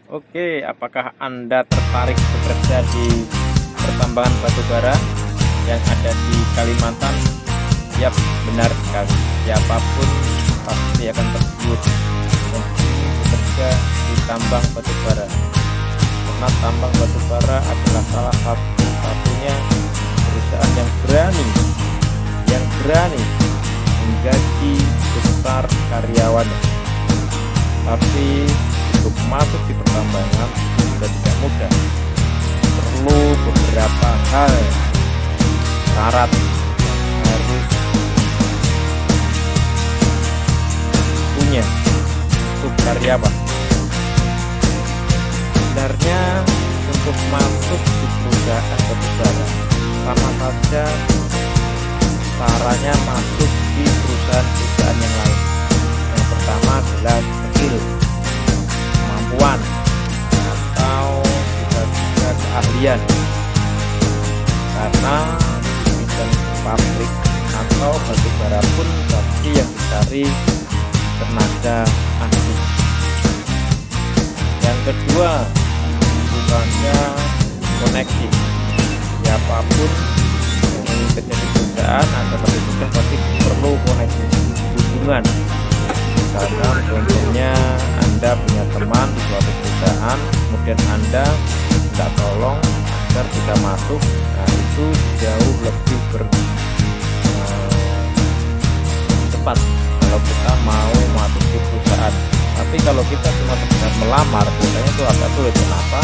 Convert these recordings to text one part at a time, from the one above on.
Oke, apakah Anda tertarik bekerja di pertambangan batu bara yang ada di Kalimantan? Yap, benar sekali. Siapapun pasti akan tergiur dan ingin bekerja di tambang batu bara. Karena tambang batu bara adalah salah satu-satunya perusahaan yang berani menggaji besar karyawannya. Tapi untuk masuk di pertambangan juga tidak mudah. Perlu beberapa hal syarat yang harus punya untuk karyawan. Sebenarnya untuk masuk di perusahaan batubara sama saja caranya masuk di perusahaan-perusahaan yang lain. Yang pertama adalah skill, kemampuan, atau bisa juga keahlian. Karena di bidang pabrik atau batubara pun pasti yang dicari tenaga ahli. Yang kedua bukannya koneksi. Siapapun yang ingin kerja di perusahaan atau lebih mudah pasti perlu koneksi, hubungan. Misalkan contohnya Anda punya teman di suatu perusahaan, kemudian Anda minta tolong agar bisa masuk, nah itu jauh lebih cepat kalau kita mau masuk di perusahaan. Tapi kalau kita cuma sekedar melamar, biasanya itu agak sulit. Kenapa?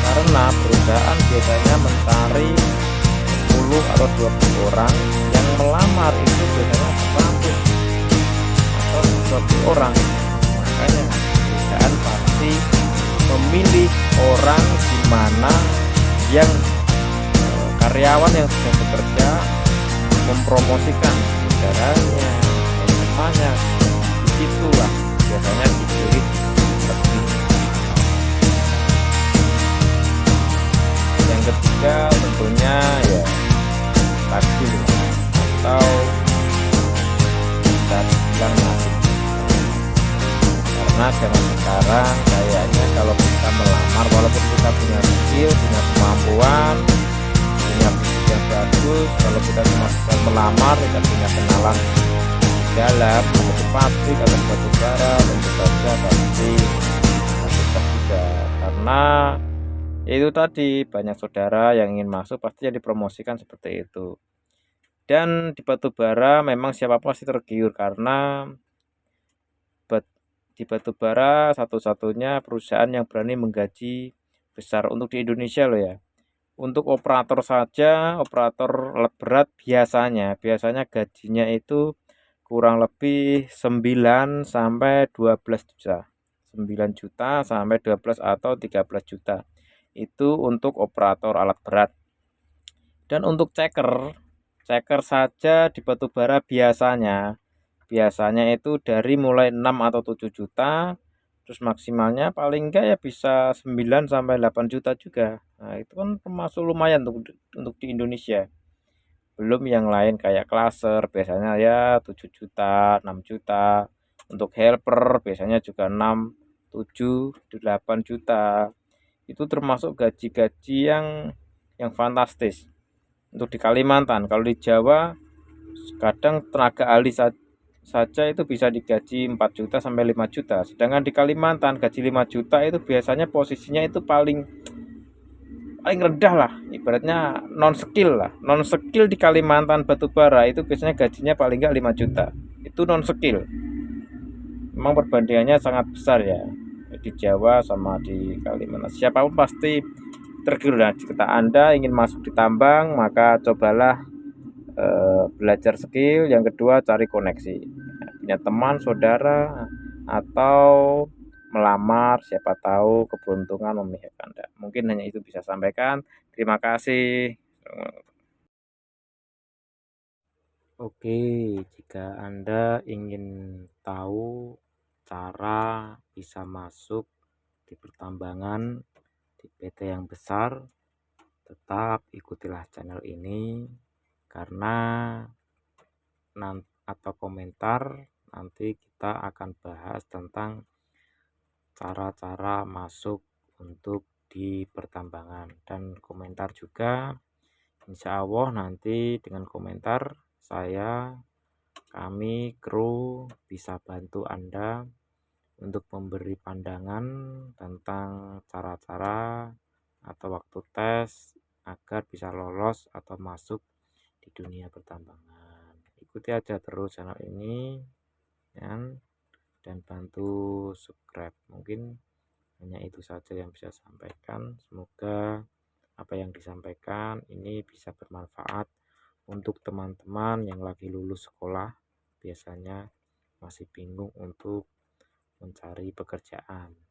Karena perusahaan biasanya mencari 10 atau 20 orang, yang melamar itu biasanya 100 atau 20 orang. Makanya perusahaan pasti memilih orang di mana yang karyawan yang sudah bekerja mempromosikan saudaranya, temannya, disitulah biasanya dipilih lebih. Yang ketiga tentunya ya takdir atau bisa dibilang nasib. Karena zaman sekarang kayaknya kalau kita melamar, walaupun kita punya skill, punya kemampuan, punya fisik yang bagus, kalau kita cuma sedang melamar, tidak punya kenalan dalam seperti pabrik atau batu bara, tentu saja pasti susah juga. Karena itu tadi, banyak saudara yang ingin masuk pasti yang dipromosikan seperti itu. Dan di batu bara memang siapapun pasti tergiur, karena di batu bara satu-satunya perusahaan yang berani menggaji besar untuk di Indonesia loh ya. Untuk operator saja, operator alat berat biasanya gajinya itu kurang lebih 9 sampai 12 juta. 9 juta sampai 12 atau 13 juta. Itu untuk operator alat berat. Dan untuk ceker saja di batubara biasanya itu dari mulai 6 atau 7 juta, terus maksimalnya paling enggak ya bisa 9 sampai 8 juta juga. Nah, itu kan termasuk lumayan untuk di Indonesia. Belum yang lain kayak klaser biasanya ya 7 juta, 6 juta. Untuk helper biasanya juga 6, 7, 8 juta. Itu termasuk gaji-gaji yang fantastis. Untuk di Kalimantan, kalau di Jawa kadang tenaga ahli saja itu bisa digaji 4 juta sampai 5 juta. Sedangkan di Kalimantan gaji 5 juta itu biasanya posisinya itu paling paling rendah lah, ibaratnya non skill lah. Non skill di Kalimantan batubara itu biasanya gajinya paling enggak 5 juta. Itu non skill. Memang perbandingannya sangat besar ya di Jawa sama di Kalimantan. Siapapun pasti tergiur. Jika Anda ingin masuk di tambang, maka cobalah belajar skill. Yang kedua cari koneksi, punya teman, saudara, atau melamar, siapa tahu keberuntungan memihak Anda. Mungkin hanya itu bisa sampaikan. Terima kasih. Oke, jika Anda ingin tahu cara bisa masuk di pertambangan di PT yang besar, tetap ikutilah channel ini, karena atau komentar nanti kita akan bahas tentang cara-cara masuk untuk di pertambangan. Dan komentar juga, insya Allah nanti dengan komentar kami kru bisa bantu Anda untuk memberi pandangan tentang cara-cara atau waktu tes agar bisa lolos atau masuk di dunia pertambangan. Ikuti aja terus channel ini dan bantu subscribe. Mungkin hanya itu saja yang bisa saya sampaikan. Semoga apa yang disampaikan ini bisa bermanfaat untuk teman-teman yang lagi lulus sekolah, biasanya masih bingung untuk mencari pekerjaan.